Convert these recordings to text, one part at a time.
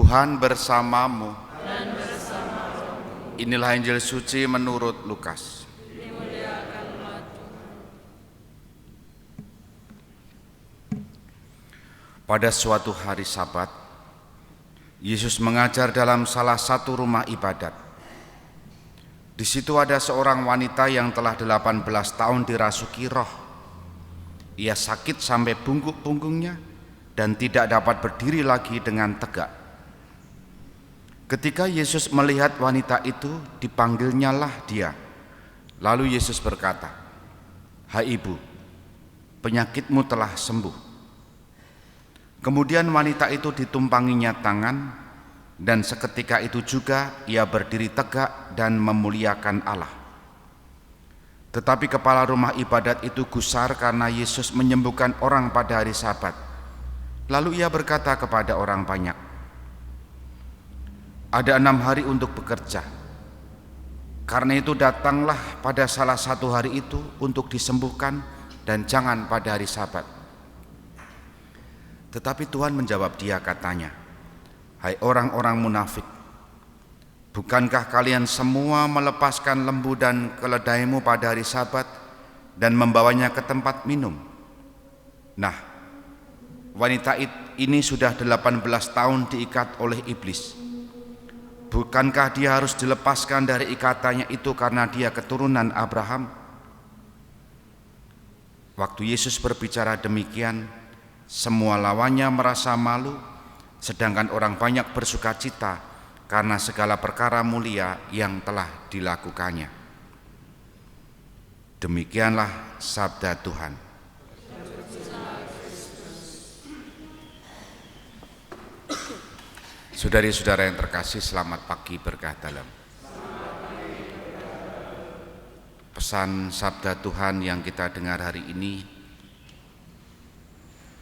Tuhan bersamamu. Inilah Injil suci menurut Lukas. Pada suatu hari Sabat, Yesus mengajar dalam salah satu rumah ibadat. Di situ ada seorang wanita yang telah 18 tahun dirasuki roh. Ia sakit sampai bungkuk punggungnya dan tidak dapat berdiri lagi dengan tegak. Ketika Yesus melihat wanita itu, dipanggilnyalah dia. Lalu Yesus berkata, "Hai ibu, penyakitmu telah sembuh." Kemudian wanita itu ditumpanginya tangan, dan seketika itu juga ia berdiri tegak dan memuliakan Allah. Tetapi kepala rumah ibadat itu gusar karena Yesus menyembuhkan orang pada hari Sabat. Lalu ia berkata kepada orang banyak, "Ada 6 hari untuk bekerja. Karena itu datanglah pada salah satu hari itu untuk disembuhkan dan jangan pada hari Sabat." Tetapi Tuhan menjawab dia, katanya, "Hai orang-orang munafik, bukankah kalian semua melepaskan lembu dan keledaimu pada hari Sabat dan membawanya ke tempat minum? Nah, wanita ini sudah 18 tahun diikat oleh iblis. Bukankah dia harus dilepaskan dari ikatannya itu karena dia keturunan Abraham?" Waktu Yesus berbicara demikian, semua lawannya merasa malu, sedangkan orang banyak bersukacita karena segala perkara mulia yang telah dilakukannya. Demikianlah sabda Tuhan. Saudari-saudara yang terkasih, selamat pagi berkah dalam. Pesan sabda Tuhan yang kita dengar hari ini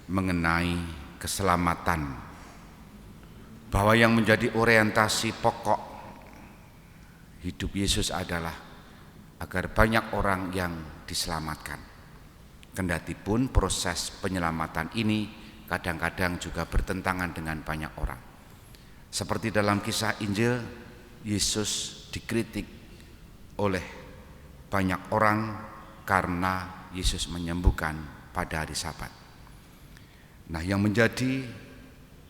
mengenai keselamatan, bahwa yang menjadi orientasi pokok hidup Yesus adalah agar banyak orang yang diselamatkan. Kendatipun proses penyelamatan ini kadang-kadang juga bertentangan dengan banyak orang. Seperti dalam kisah Injil, Yesus dikritik oleh banyak orang karena Yesus menyembuhkan pada hari Sabat. Nah, yang menjadi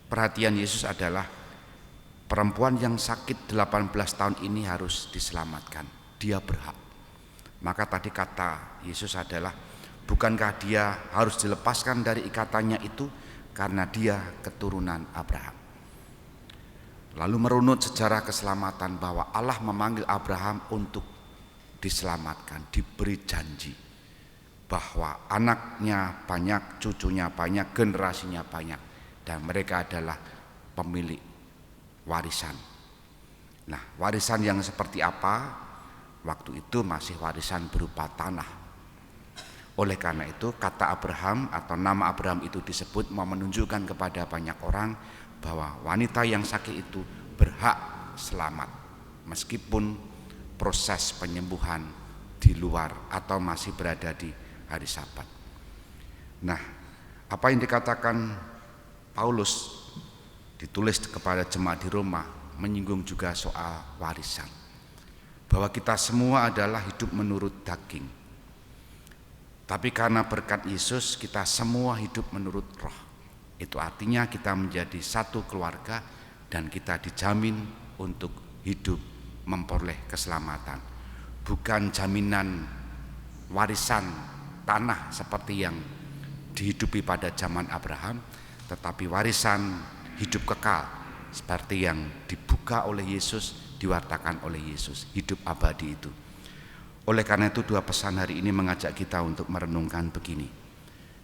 perhatian Yesus adalah perempuan yang sakit 18 tahun ini harus diselamatkan. Dia berhak. Maka tadi kata Yesus adalah, bukankah dia harus dilepaskan dari ikatannya itu karena dia keturunan Abraham. Lalu merunut sejarah keselamatan bahwa Allah memanggil Abraham untuk diselamatkan, diberi janji bahwa anaknya banyak, cucunya banyak, generasinya banyak, dan mereka adalah pemilik warisan. Nah, warisan yang seperti apa? Waktu itu masih warisan berupa tanah. Oleh karena itu kata Abraham atau nama Abraham itu disebut mau menunjukkan kepada banyak orang bahwa wanita yang sakit itu berhak selamat meskipun proses penyembuhan di luar atau masih berada di hari Sabat. Nah, apa yang dikatakan Paulus ditulis kepada jemaat di Roma menyinggung juga soal warisan, bahwa kita semua adalah hidup menurut daging, tapi karena berkat Yesus kita semua hidup menurut roh. Itu artinya kita menjadi satu keluarga dan kita dijamin untuk hidup memperoleh keselamatan. Bukan jaminan warisan tanah seperti yang dihidupi pada zaman Abraham, tetapi warisan hidup kekal seperti yang dibuka oleh Yesus, diwartakan oleh Yesus, hidup abadi itu. Oleh karena itu dua pesan hari ini mengajak kita untuk merenungkan begini.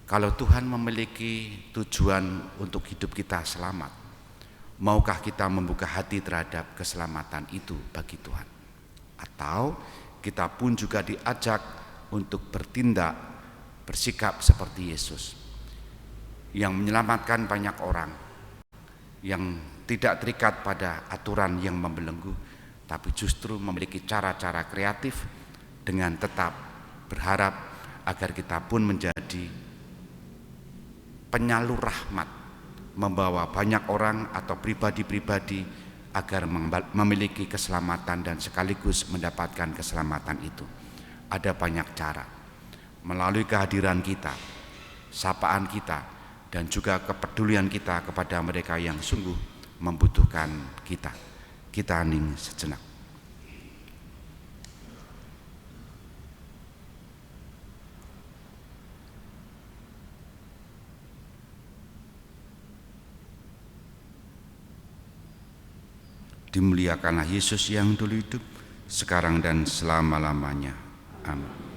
Kalau Tuhan memiliki tujuan untuk hidup kita selamat, maukah kita membuka hati terhadap keselamatan itu bagi Tuhan? Atau kita pun juga diajak untuk bertindak, bersikap seperti Yesus yang menyelamatkan banyak orang, yang tidak terikat pada aturan yang membelenggu, tapi justru memiliki cara-cara kreatif dengan tetap berharap agar kita pun menjadi penyalur rahmat membawa banyak orang atau pribadi-pribadi agar memiliki keselamatan dan sekaligus mendapatkan keselamatan itu. Ada banyak cara, melalui kehadiran kita, sapaan kita, dan juga kepedulian kita kepada mereka yang sungguh membutuhkan kita. Kita hening sejenak. Dimuliakanlah Yesus yang dulu hidup, sekarang dan selama-lamanya. Amin.